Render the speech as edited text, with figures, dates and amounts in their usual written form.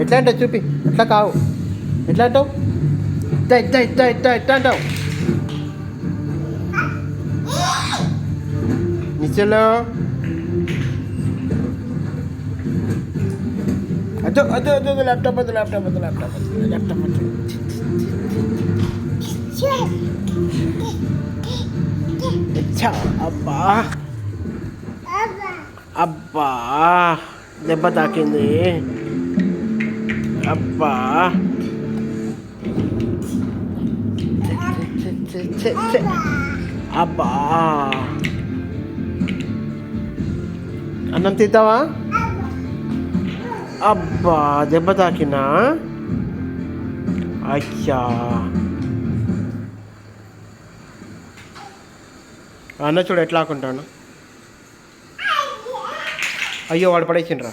ఎట్లా అంటావు చూపి, ఎట్లా కావు, ఎట్లా అంటావు, ఇట్లా ఇట్లా ఇట్లా ఇట్లా ఎట్లా అంటావు నిచ్చలో. అదో అదో అదో ల్యాప్టాప్ వద్దు, ల్యాప్టాప్ వద్దు, ల్యాప్టాప్ వద్దు, ల్యాప్టాప్ వద్దు. అబ్బా అబ్బా దెబ్బ తాకింది, అబ్బా అబ్బా. అన్నం తింటావా? అబ్బా దెబ్బ తాకినా, అయ్యా. అన్న చూడు ఎట్లా ఆకుంటాను. అయ్యో వాడు పడేసిండ్రా.